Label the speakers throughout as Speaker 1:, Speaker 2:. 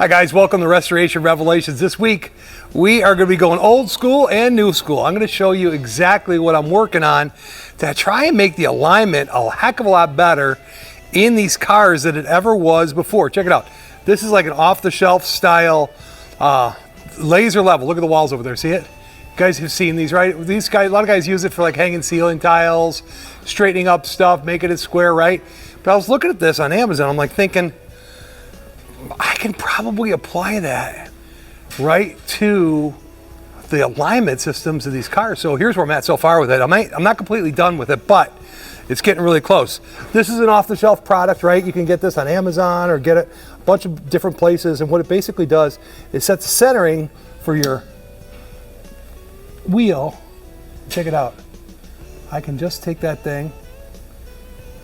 Speaker 1: Hi guys, welcome to Restoration Revelations. This week we are going to be going old school and new school. I'm going to show you exactly what I'm working on to try and make the alignment a heck of a lot better in these cars than it ever was before. Check it out. This is like an off-the-shelf style laser level. Look at the walls over there. See it? You guys have seen these, right? These guys, a lot of guys use it for like hanging ceiling tiles, straightening up stuff, making it square, right? But I was looking at this on Amazon. I'm like thinking, I can probably apply that right to the alignment systems of these cars. So here's where I'm at so far with it. I'm not completely done with it, but it's getting really close. This is an off-the-shelf product, right? You can get this on Amazon or get it a bunch of different places. And what it basically does is sets centering for your wheel. Check it out. I can just take that thing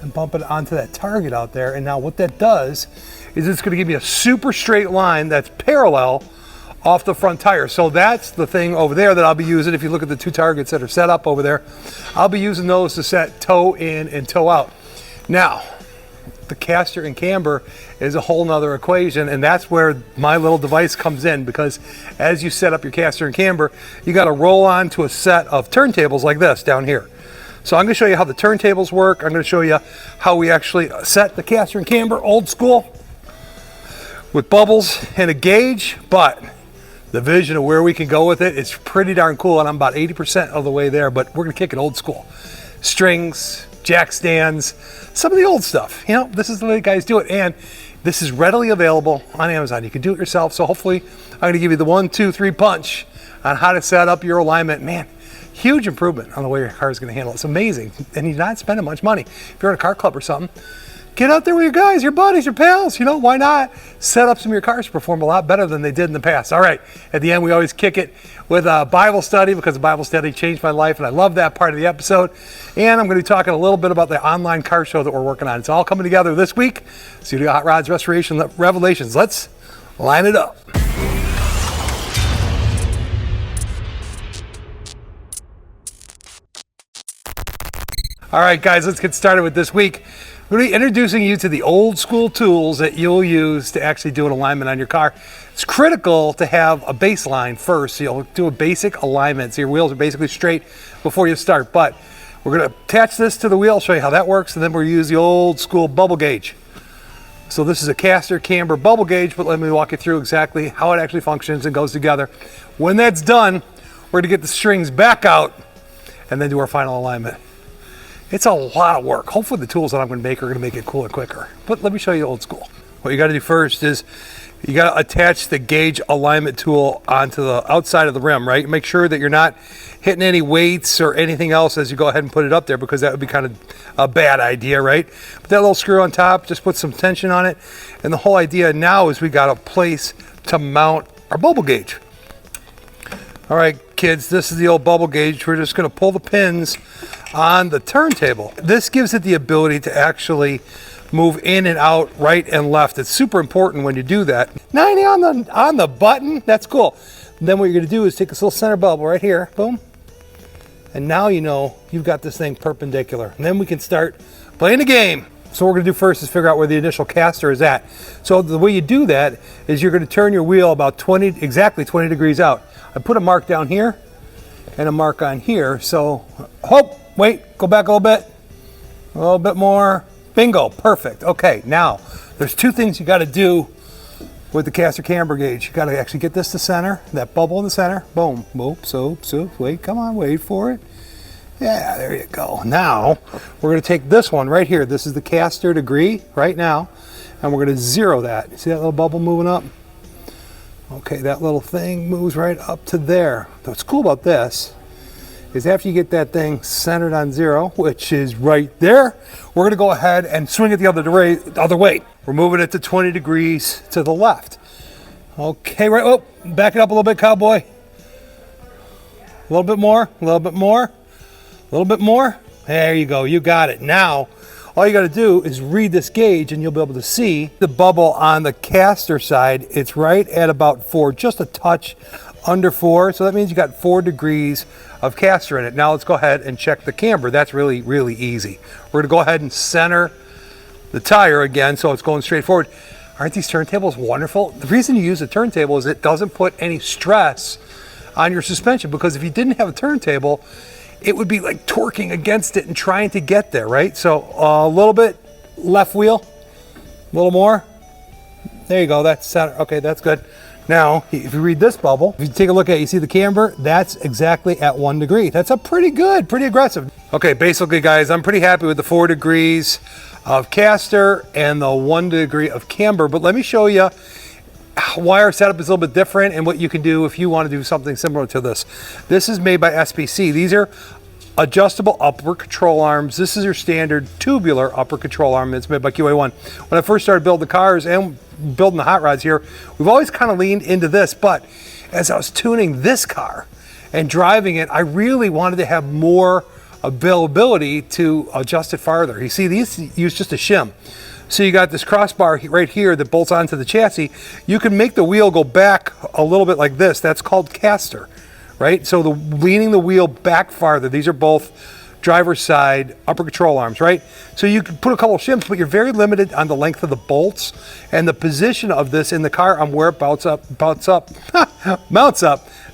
Speaker 1: and bump it onto that target out there. And now what that does is it's going to give me a super straight line that's parallel off the front tire. So that's the thing over there that I'll be using. If you look at the two targets that are set up over there, I'll be using those to set toe in and toe out. Now, the caster and camber is a whole nother equation, and that's where my little device comes in, because as you set up your caster and camber, you got to roll on to a set of turntables like this down here. So I'm going to show you how the turntables work. I'm going to show you how we actually set the caster and camber old school with bubbles and a gauge, but the vision of where we can go with it is pretty darn cool, and I'm about 80% of the way there, but we're going to kick it old school. Strings, jack stands, some of the old stuff. You know, this is the way guys do it, and this is readily available on Amazon. You can do it yourself, so hopefully I'm going to give you the 1, 2, 3 punch on how to set up your alignment. Man, huge improvement on the way your car is going to handle it. It's amazing, and you're not spending much money. If you're in a car club or something, get out there with your guys, your buddies, your pals. You know, why not set up some of your cars to perform a lot better than they did in the past? All right, at the end, we always kick it with a Bible study, because the Bible study changed my life, and I love that part of the episode. And I'm going to be talking a little bit about the online car show that we're working on. It's all coming together this week. Studio Hot Rods Restoration Revelations. Let's line it up. All right, guys, let's get started with this week. I'm going to be introducing you to the old school tools that you'll use to actually do an alignment on your car. It's critical to have a baseline first. So you'll do a basic alignment, so your wheels are basically straight before you start. But we're going to attach this to the wheel, show you how that works, and then we'll use the old school bubble gauge. So this is a caster camber bubble gauge, but let me walk you through exactly how it actually functions and goes together. When that's done, we're going to get the strings back out and then do our final alignment. It's a lot of work. Hopefully the tools that I'm going to make are going to make it cooler quicker. But let me show you old school. What you got to do first is you got to attach the gauge alignment tool onto the outside of the rim, right? Make sure that you're not hitting any weights or anything else as you go ahead and put it up there, because that would be kind of a bad idea, right? But that little screw on top, just put some tension on it. And the whole idea now is we got a place to mount our bubble gauge. All right, kids, this is the old bubble gauge. We're just going to pull the pins on the turntable. This gives it the ability to actually move in and out, right and left. It's super important when you do that. 90 on the button, that's cool. And then what you're going to do is take this little center bubble right here, boom. And now you know you've got this thing perpendicular. And then we can start playing the game. So what we're going to do first is figure out where the initial caster is at. So the way you do that is you're going to turn your wheel about exactly 20 degrees out. I put a mark down here and a mark on here. So, wait, go back a little bit more. Bingo, perfect. Okay, now there's two things you got to do with the caster camber gauge. You got to actually get this to center, that bubble in the center. Boom, boop, soap, wait, come on, wait for it. Yeah, there you go. Now we're going to take this one right here. This is the caster degree right now, and we're going to zero that. See that little bubble moving up? Okay, that little thing moves right up to there. What's cool about this is after you get that thing centered on zero, which is right there, we're going to go ahead and swing it the other way. We're moving it to 20 degrees to the left. Okay, right. Oh, back it up a little bit, cowboy. A little bit more, a little bit more, a little bit more. There you go. You got it. Now, all you got to do is read this gauge, and you'll be able to see the bubble on the caster side. It's right at about 4, just a touch under 4. So that means you got 4 degrees of caster in it. Now let's go ahead and check the camber. That's really, really easy. We're going to go ahead and center the tire again, so it's going straight forward. Aren't these turntables wonderful? The reason you use a turntable is it doesn't put any stress on your suspension, because if you didn't have a turntable, it would be like torquing against it and trying to get there, right? So a little bit left wheel, a little more. There you go, that's center. Okay, that's good. Now, if you read this bubble, if you take a look at it, you see the camber, that's exactly at 1 degree. That's a pretty good, pretty aggressive. Okay, basically guys, I'm pretty happy with the 4 degrees of caster and the 1 degree of camber, but let me show you why our setup is a little bit different and what you can do if you want to do something similar to this. This is made by SBC. These are adjustable upper control arms. This is your standard tubular upper control arm. It's made by QA1. When I first started building the cars and building the hot rods here, we've always kind of leaned into this, but as I was tuning this car and driving it, I really wanted to have more availability to adjust it farther. You see, these use just a shim. So you got this crossbar right here that bolts onto the chassis. You can make the wheel go back a little bit like this. That's called caster, right? So leaning the wheel back farther. These are both driver's side upper control arms, right? So you can put a couple of shims, but you're very limited on the length of the bolts and the position of this in the car on where it mounts up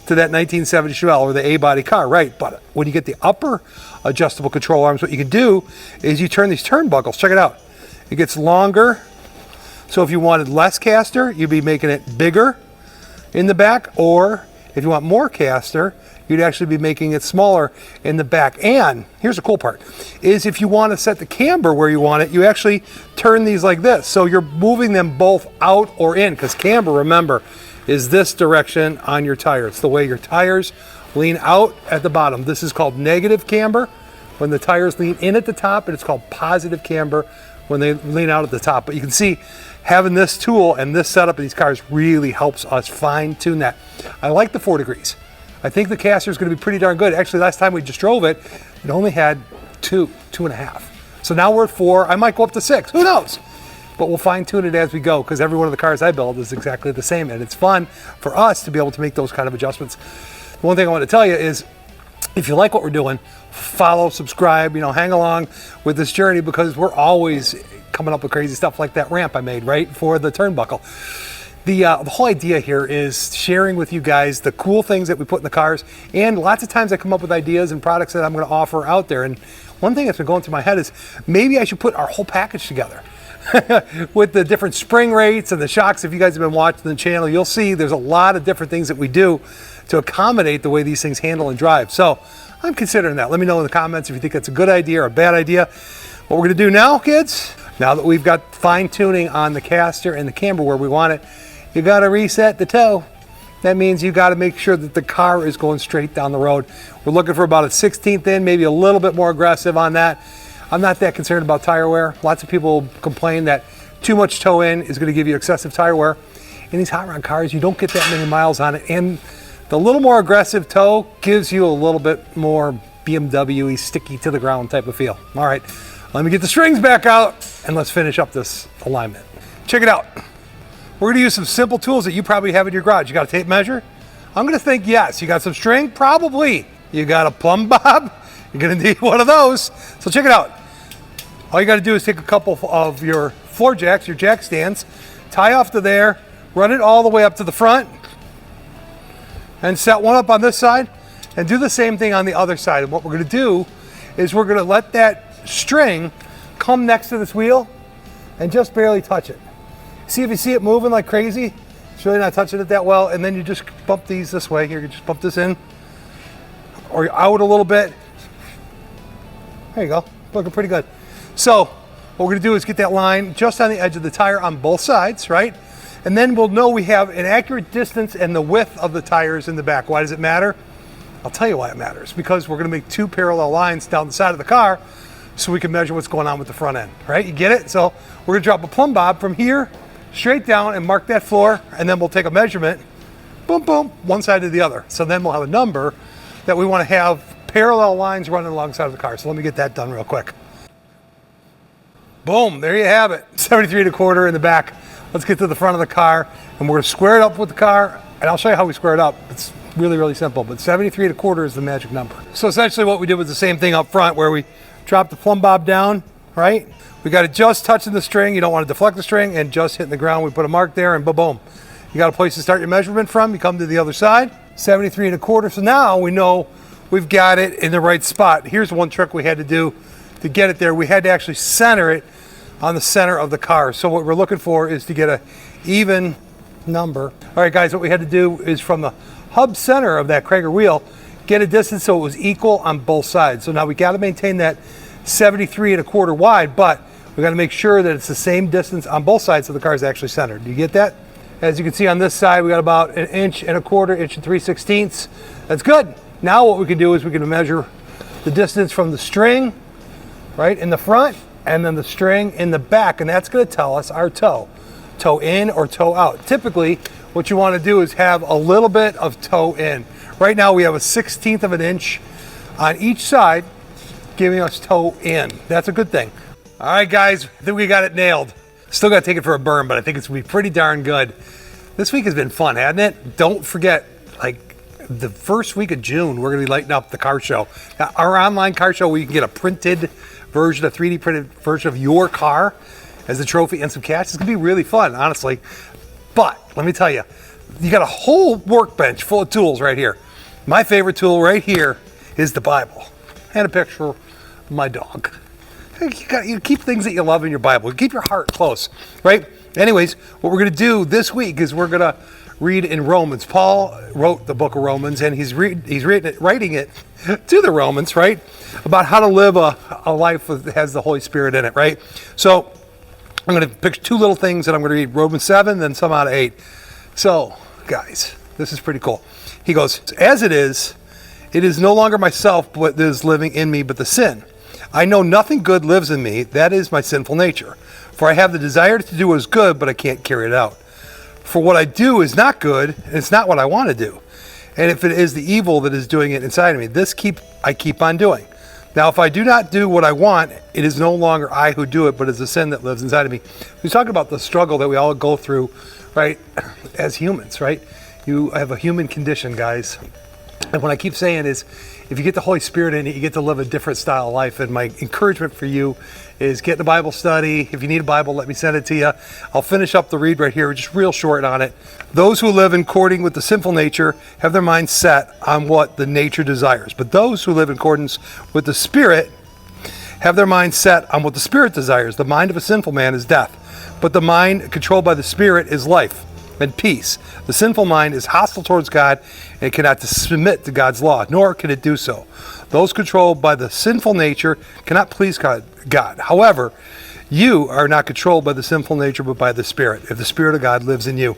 Speaker 1: to that 1970 Chevelle or the A-body car, right? But when you get the upper adjustable control arms, what you can do is you turn these turnbuckles. Check it out. It gets longer. So if you wanted less caster, you'd be making it bigger in the back, or if you want more caster, you'd actually be making it smaller in the back. And here's the cool part, is if you want to set the camber where you want it, you actually turn these like this. So you're moving them both out or in, because camber, remember, is this direction on your tire. It's the way your tires lean out at the bottom. This is called negative camber when the tires lean in at the top, and it's called positive camber when they lean out at the top. But you can see having this tool and this setup in these cars really helps us fine tune that. I like the 4 degrees. I think the caster is going to be pretty darn good. Actually, last time we just drove it, it only had 2.5. So now we're at 4. I might go up to 6. Who knows? But we'll fine tune it as we go, because every one of the cars I build is exactly the same, and it's fun for us to be able to make those kind of adjustments. The one thing I want to tell you is, if you like what we're doing, follow, subscribe, hang along with this journey, because we're always coming up with crazy stuff like that ramp I made, right, for the turnbuckle. The whole idea here is sharing with you guys the cool things that we put in the cars, and lots of times I come up with ideas and products that I'm going to offer out there. And one thing that's been going through my head is maybe I should put our whole package together with the different spring rates and the shocks. If you guys have been watching the channel, you'll see there's a lot of different things that we do to accommodate the way these things handle and drive. So I'm considering that. Let me know in the comments if you think that's a good idea or a bad idea. What we're going to do now, kids, now that we've got fine tuning on the caster and the camber where we want it, you got to reset the toe. That means you got to make sure that the car is going straight down the road. We're looking for about a 16th in, maybe a little bit more aggressive on that. I'm not that concerned about tire wear. Lots of people complain that too much toe in is going to give you excessive tire wear. In these hot rod cars, you don't get that many miles on it, and the little more aggressive toe gives you a little bit more BMW-y, sticky to the ground type of feel. All right, let me get the strings back out and let's finish up this alignment. Check it out. We're going to use some simple tools that you probably have in your garage. You got a tape measure? I'm going to think yes. You got some string? Probably. You got a plumb bob? You're going to need one of those. So check it out. All you got to do is take a couple of your floor jacks, your jack stands, tie off to there, run it all the way up to the front, and set one up on this side, and do the same thing on the other side. And what we're going to do is we're going to let that string come next to this wheel and just barely touch it. See, if you see it moving like crazy, it's really not touching it that well, and then you just bump these this way. Here, you just bump this in, or out a little bit. There you go, looking pretty good. So what we're going to do is get that line just on the edge of the tire on both sides, right? And then we'll know we have an accurate distance and the width of the tires in the back. Why does it matter? I'll tell you why it matters. Because we're going to make 2 parallel lines down the side of the car so we can measure what's going on with the front end, right? You get it? So we're going to drop a plumb bob from here straight down and mark that floor, and then we'll take a measurement, boom, boom, one side to the other. So then we'll have a number that we want to have parallel lines running alongside of the car. So let me get that done real quick. Boom, there you have it. 73 1/4 in the back. Let's get to the front of the car, and we're going to square it up with the car, and I'll show you how we square it up. It's really, really simple, but 73 1/4 is the magic number. So essentially what we did was the same thing up front, where we dropped the plumb bob down, right? We got it just touching the string. You don't want to deflect the string, and just hitting the ground. We put a mark there, and boom. You got a place to start your measurement from. You come to the other side, 73 1/4. So now we know we've got it in the right spot. Here's one trick we had to do to get it there. We had to actually center it on the center of the car. So what we're looking for is to get a even number. All right, guys, what we had to do is from the hub center of that Krager wheel, get a distance so it was equal on both sides. So now we got to maintain that 73 1/4 wide, but we got to make sure that it's the same distance on both sides so the car is actually centered. Do you get that? As you can see on this side, we got about 1 1/4 inch, 1 3/16. That's good. Now what we can do is we can measure the distance from the string right in the front and then the string in the back, and that's going to tell us our toe in or toe out. Typically what you want to do is have a little bit of toe in. Right now we have a 1/16 of an inch on each side giving us toe in. That's a good thing. All right, guys, I think we got it nailed. Still got to take it for a burn, but I think it's going to be pretty darn good. This week has been fun, hasn't it? Don't forget, like, the first week of June, we're going to be lighting up the car show. Now, our online car show where you can get a printed version, a 3D printed version of your car as a trophy and some cash. It's going to be really fun, honestly. But let me tell you, you got a whole workbench full of tools right here. My favorite tool right here is the Bible and a picture of my dog. You keep things that you love in your Bible. Keep your heart close, right? Anyways, what we're going to do this week is we're going to read in Romans. Paul wrote the book of Romans, and he's writing it to the Romans, right? About how to live a life that has the Holy Spirit in it, right? So I'm going to pick two little things, and I'm going to read Romans 7, then some out of 8. So, guys, this is pretty cool. He goes, as it is no longer myself that is living in me, but the sin. I know nothing good lives in me, that is my sinful nature. For I have the desire to do what is good, but I can't carry it out. For what I do is not good, and it's not what I want to do. And if it is the evil that is doing it inside of me, I keep on doing. Now, if I do not do what I want, it is no longer I who do it, but it's the sin that lives inside of me. He's talking about the struggle that we all go through, right, as humans, right? You have a human condition, guys. And what I keep saying is, if you get the Holy Spirit in it, you get to live a different style of life. And my encouragement for you is get the Bible study. If you need a Bible, let me send it to you. I'll finish up the read right here, just real short on it. Those who live in according with the sinful nature have their mind set on what the nature desires. But those who live in accordance with the Spirit have their mind set on what the Spirit desires. The mind of a sinful man is death, but the mind controlled by the Spirit is life and peace. The sinful mind is hostile towards God and cannot submit to God's law, nor can it do so. Those controlled by the sinful nature cannot please God. However, you are not controlled by the sinful nature, but by the Spirit, if the Spirit of God lives in you.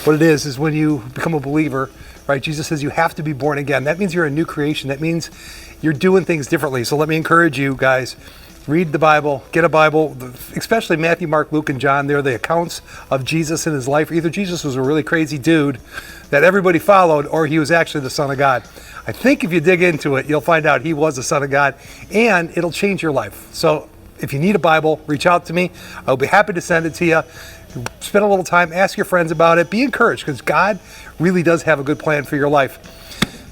Speaker 1: What it is when you become a believer, right? Jesus says you have to be born again. That means you're a new creation. That means you're doing things differently. So let me encourage you guys, read the Bible, get a Bible, especially Matthew, Mark, Luke, and John. They're the accounts of Jesus in his life. Either Jesus was a really crazy dude that everybody followed, or he was actually the Son of God. I think if you dig into it, you'll find out he was the Son of God, and it'll change your life. So if you need a Bible, reach out to me. I'll be happy to send it to you. Spend a little time, ask your friends about it. Be encouraged, because God really does have a good plan for your life.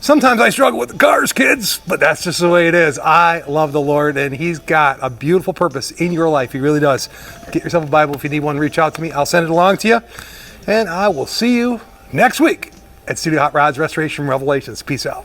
Speaker 1: Sometimes I struggle with the cars, kids, but that's just the way it is. I love the Lord, and he's got a beautiful purpose in your life. He really does. Get yourself a Bible. If you need one, reach out to me. I'll send it along to you, and I will see you next week at Studio Hot Rods Restoration Revelations. Peace out.